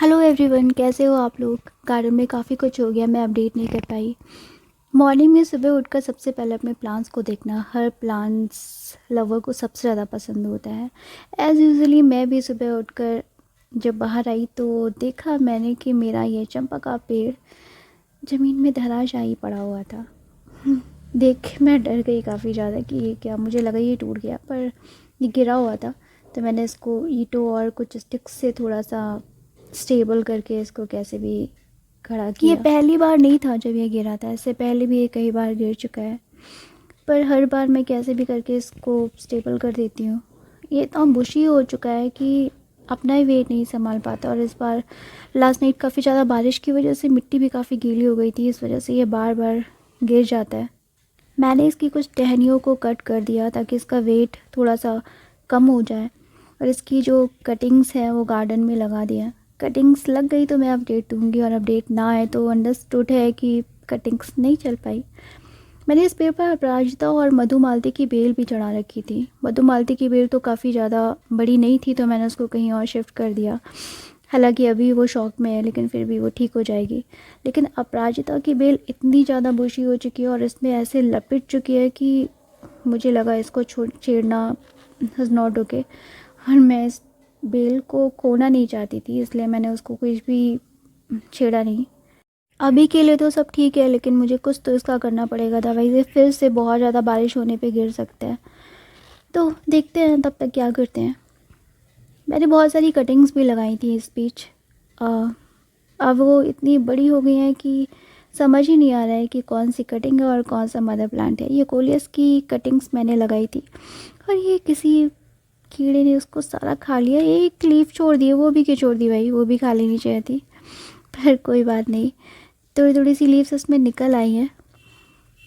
Hello everyone, कैसे हो आप लोग। गार्डन में काफ़ी कुछ हो गया, मैं अपडेट नहीं कर पाई। मॉर्निंग में सुबह उठकर सबसे पहले अपने प्लांट्स को देखना हर प्लांट्स लवर को सबसे ज़्यादा पसंद होता है। एज़ यूजुअली मैं भी सुबह उठकर जब बाहर आई तो देखा मैंने कि मेरा ये चंपा का पेड़ ज़मीन में धराशायी पड़ा हुआ था। देख के मैं डर गई काफ़ी ज़्यादा कि ये क्या, मुझे लगा ये टूट गया, पर ये गिरा हुआ था। तो मैंने इसको ईंटों और कुछ स्टिक्स से थोड़ा सा स्टेबल करके इसको कैसे भी खड़ा किया। ये पहली बार नहीं था जब ये गिरा था, इससे पहले भी ये कई बार गिर चुका है, पर हर बार मैं कैसे भी करके इसको स्टेबल कर देती हूँ। ये इतना बुशी हो चुका है कि अपना ही वेट नहीं संभाल पाता, और इस बार लास्ट नाइट काफ़ी ज़्यादा बारिश की वजह से मिट्टी भी काफ़ी गीली हो गई थी, इस वजह से ये बार बार गिर जाता है। मैंने इसकी कुछ टहनियों को कट कर दिया ताकि इसका वेट थोड़ा सा कम हो जाए, और इसकी जो कटिंग्स हैं वो गार्डन में लगा दिया। कटिंग्स लग गई तो मैं अपडेट दूंगी, और अपडेट ना आए तो अंडरस्टूड है कि कटिंग्स नहीं चल पाई। मैंने इस पेड़ पर अपराजिता और मधुमालती की बेल भी चढ़ा रखी थी। मधुमालती की बेल तो काफ़ी ज़्यादा बड़ी नहीं थी, तो मैंने उसको कहीं और शिफ्ट कर दिया। हालांकि अभी वो शौक में है, लेकिन फिर भी वो ठीक हो जाएगी। लेकिन अपराजिता की बेल इतनी ज़्यादा बुशी हो चुकी है और इसमें ऐसे लपेट चुकी है कि मुझे लगा इसको छेड़ना इज़ नॉट ओके, और मैं इस बेल को खोना नहीं चाहती थी, इसलिए मैंने उसको कुछ भी छेड़ा नहीं। अभी के लिए तो सब ठीक है, लेकिन मुझे कुछ तो इसका करना पड़ेगा, अदरवाइज़ ये फिर से बहुत ज़्यादा बारिश होने पे गिर सकता है। तो देखते हैं तब तक क्या करते हैं। मैंने बहुत सारी कटिंग्स भी लगाई थी इस बीच। अब वो इतनी बड़ी हो गई हैं कि समझ ही नहीं आ रहा है कि कौन सी कटिंग है और कौन सा मदर प्लांट है। ये कोलियस की कटिंग्स मैंने लगाई थी, और ये किसी कीड़े ने उसको सारा खा लिया। एक लीफ छोड़ दी है, वो भी क्यों छोड़ दी भाई, वो भी खा लेनी चाहिए थी, पर कोई बात नहीं। थोड़ी थोड़ी सी लीव्स उसमें निकल आई हैं,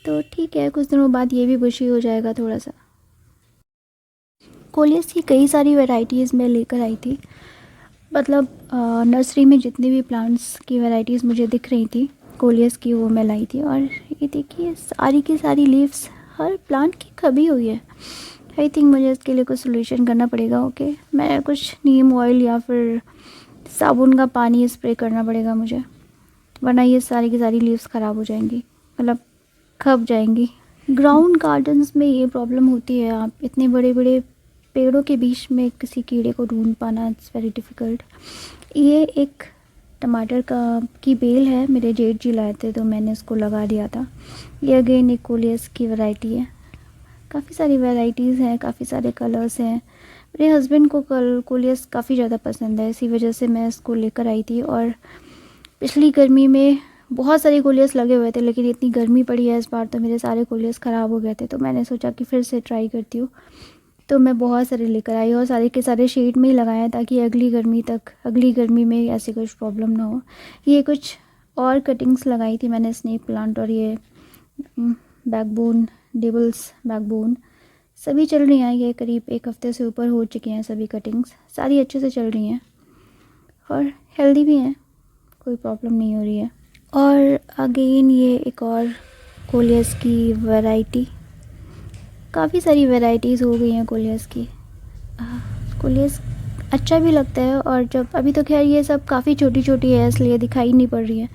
तो ठीक है, कुछ दिनों बाद ये भी बुशी हो जाएगा थोड़ा सा। कोलियस की कई सारी वैरायटीज़ मैं लेकर आई थी, मतलब नर्सरी में जितनी भी प्लांट्स की वैरायटीज़ मुझे दिख रही थी कोलियस की, वो मैं लाई थी। और ये देखिए सारी की सारी लीव्स हर प्लांट की खबी हुई है। आई थिंक मुझे इसके लिए कुछ सोल्यूशन करना पड़ेगा। ओके, मैं कुछ नीम ऑयल या फिर साबुन का पानी स्प्रे करना पड़ेगा मुझे, वरना ये सारी की सारी लीव्स ख़राब हो जाएंगी, मतलब खप जाएंगी। ग्राउंड गार्डन्स में ये प्रॉब्लम होती है, आप इतने बड़े बड़े पेड़ों के बीच में किसी कीड़े को ढूंढ पाना इट्स वेरी डिफ़िकल्ट। ये एक टमाटर की बेल है, मेरे जेठ जी लाए थे तो मैंने इसको लगा दिया था। ये अगेन एक कोलियस की वैरायटी है। काफ़ी सारी वैरायटीज़ हैं, काफ़ी सारे कलर्स हैं। मेरे हस्बैंड को कोलियस काफ़ी ज़्यादा पसंद है, इसी वजह से मैं इसको लेकर आई थी। और पिछली गर्मी में बहुत सारे कोलियस लगे हुए थे, लेकिन इतनी गर्मी पड़ी है इस बार तो मेरे सारे कोलियस ख़राब हो गए थे, तो मैंने सोचा कि फिर से ट्राई करती हूँ। तो मैं बहुत सारे लेकर आई, और सारे के सारे शेड में ही लगाए ताकि अगली गर्मी में ऐसी कुछ प्रॉब्लम ना हो। ये कुछ और कटिंग्स लगाई थी मैंने, स्नेक प्लांट और ये बैकबोन, डेबल्स बैकबोन, सभी चल रही हैं। ये करीब एक हफ्ते से ऊपर हो चुके हैं, सभी कटिंग्स सारी अच्छे से चल रही हैं और हेल्दी भी हैं, कोई प्रॉब्लम नहीं हो रही है। और अगेन ये एक और कोलियस की वैरायटी, काफ़ी सारी वैरायटीज़ हो गई हैं कोलियस की। कोलियस अच्छा भी लगता है, और जब अभी तो खैर ये सब काफ़ी छोटी छोटी है इसलिए दिखाई नहीं पड़ रही है,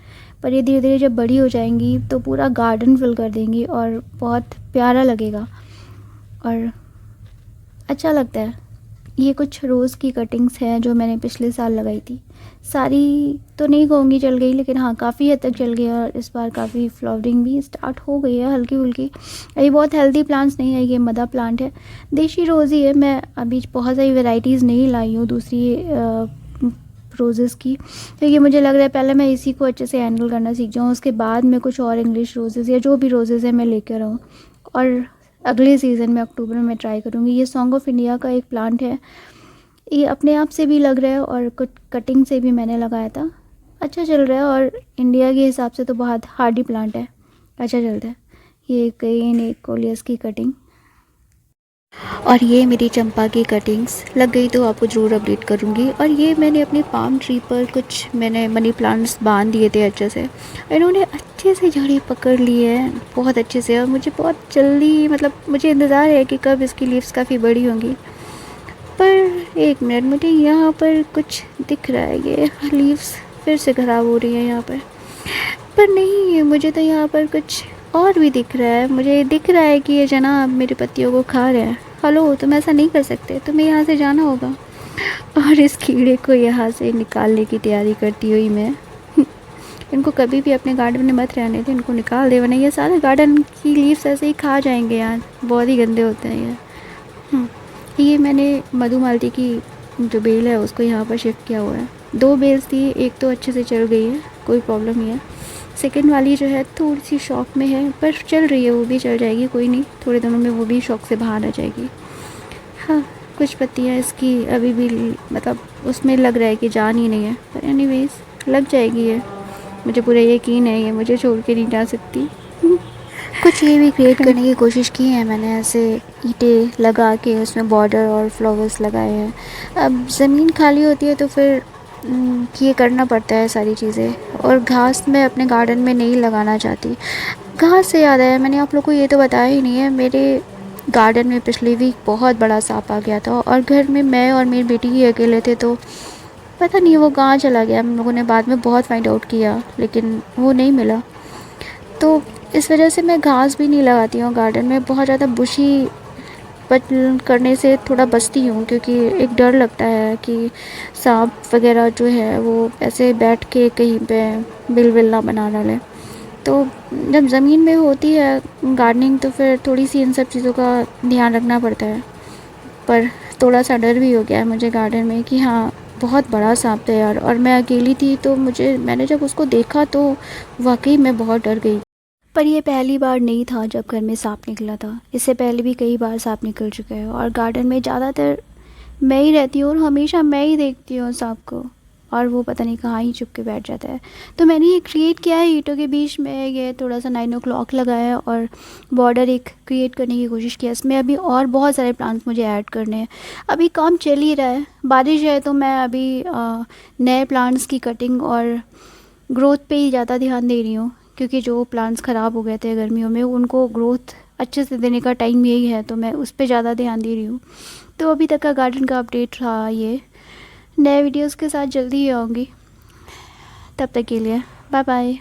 पर ये धीरे धीरे जब बड़ी हो जाएंगी तो पूरा गार्डन फिल कर देंगी और बहुत प्यारा लगेगा और अच्छा लगता है। ये कुछ रोज़ की कटिंग्स हैं जो मैंने पिछले साल लगाई थी। सारी तो नहीं कहूँगी चल गई, लेकिन हाँ काफ़ी हद तक चल गई, और इस बार काफ़ी फ्लावरिंग भी स्टार्ट हो गई है हल्की फुल्की। ये बहुत हेल्दी प्लांट्स नहीं है, ये मदर प्लांट है, देशी रोज़ ही है। मैं अभी बहुत सारी वैरायटीज़ नहीं लाई हूँ दूसरी रोज़ेज़ की, क्योंकि मुझे लग रहा है पहले मैं इसी को अच्छे से हैंडल करना सीख जाऊँ, उसके बाद मैं कुछ और इंग्लिश रोज़ेज़ या जो भी रोज़ेज़ है मैं लेकर आऊँ, और अगले सीज़न में अक्टूबर में ट्राई करूँगी। ये सॉन्ग ऑफ इंडिया का एक प्लांट है, ये अपने आप से भी लग रहा है और कुछ कटिंग से भी मैंने लगाया था, अच्छा चल रहा है, और इंडिया के हिसाब से तो बहुत हार्डी प्लांट है, अच्छा चलता है। ये कई एक कोलियस की कटिंग, और ये मेरी चंपा की कटिंग्स लग गई तो आपको ज़रूर अपडेट करूँगी। और ये मैंने अपने पाम ट्री पर कुछ मैंने मनी प्लांट्स बांध दिए थे अच्छे से, इन्होंने अच्छे से जड़ी पकड़ ली है बहुत अच्छे से, और मुझे बहुत जल्दी, मतलब मुझे इंतज़ार है कि कब इसकी लीव्स काफ़ी बड़ी होंगी। पर एक मिनट, मुझे यहाँ पर कुछ दिख रहा है, ये लीव्स फिर से ख़राब हो रही है यहाँ पर नहीं, मुझे तो यहाँ पर कुछ और भी दिख रहा है। मुझे दिख रहा है कि ये जनाब मेरे पत्तियों को खा रहे हैं। हेलो, तुम ऐसा नहीं कर सकते, तुम्हें यहाँ से जाना होगा। और इस कीड़े को यहाँ से निकालने की तैयारी करती हुई मैं इनको कभी भी अपने गार्डन में मत रहने दे, इनको निकाल दे, वरना ये सारे गार्डन की लीव्स ऐसे ही खा जाएंगे यार, बहुत ही गंदे होते हैं ये। ये मैंने मधुमालती की जो बेल है उसको यहाँ पर शिफ्ट किया हुआ है। 2 बेल्स थी, एक तो अच्छे से चल गई है, कोई प्रॉब्लम नहीं है। सेकंड वाली जो है थोड़ी सी शॉक में है, पर चल रही है, वो भी चल जाएगी, कोई नहीं, थोड़े दिनों में वो भी शॉक से बाहर आ जाएगी। हाँ, कुछ पत्तियाँ इसकी अभी भी मतलब उसमें लग रहा है कि जान ही नहीं है, पर एनीवेज लग जाएगी ये, मुझे पूरा यकीन है ये मुझे छोड़ के नहीं जा सकती। कुछ ये भी क्रिएट करने की कोशिश की है मैंने, ऐसे ईंटें लगा के उसमें बॉर्डर और फ्लावर्स लगाए हैं। अब ज़मीन खाली होती है तो फिर ये करना पड़ता है सारी चीज़ें। और घास मैं अपने गार्डन में नहीं लगाना चाहती। घास से याद आया, मैंने आप लोग को ये तो बताया ही नहीं है, मेरे गार्डन में पिछली वीक बहुत बड़ा सांप आ गया था और घर में मैं और मेरी बेटी ही अकेले थे, तो पता नहीं वो कहाँ चला गया। हम लोगों ने बाद में बहुत फाइंड आउट किया लेकिन वो नहीं मिला। तो इस वजह से मैं घास भी नहीं लगाती हूँ गार्डन में, बहुत ज़्यादा बुशी करने से थोड़ा बचती हूँ, क्योंकि एक डर लगता है कि सांप वगैरह जो है वो ऐसे बैठ के कहीं पे बिल विल ना बना डाले। तो जब ज़मीन में होती है गार्डनिंग तो फिर थोड़ी सी इन सब चीज़ों का ध्यान रखना पड़ता है। पर थोड़ा सा डर भी हो गया है मुझे गार्डन में कि हाँ, बहुत बड़ा सांप था यार, और मैं अकेली थी तो मैंने जब उसको देखा तो वाकई मैं बहुत डर गई। पर ये पहली बार नहीं था जब घर में सांप निकला था, इससे पहले भी कई बार सांप निकल चुका है। और गार्डन में ज़्यादातर मैं ही रहती हूँ और हमेशा मैं ही देखती हूँ सांप को, और वो पता नहीं कहाँ ही चुप के बैठ जाता है। तो मैंने ये क्रिएट किया है ईंटों के बीच में, ये थोड़ा सा 9 o'clock लगाया है और बॉर्डर एक क्रिएट करने की कोशिश की है। इसमें अभी और बहुत सारे प्लांट्स मुझे ऐड करने हैं, अभी काम चल ही रहा है। बारिश है तो मैं अभी नए प्लांट्स की कटिंग और ग्रोथ पे ही ज़्यादा ध्यान दे रही हूँ, क्योंकि जो प्लांट्स ख़राब हो गए थे गर्मियों में उनको ग्रोथ अच्छे से देने का टाइम यही है, तो मैं उस पर ज़्यादा ध्यान दे रही हूँ। तो अभी तक का गार्डन का अपडेट रहा ये, नए वीडियोस के साथ जल्दी ही आऊँगी। तब तक के लिए बाय बाय।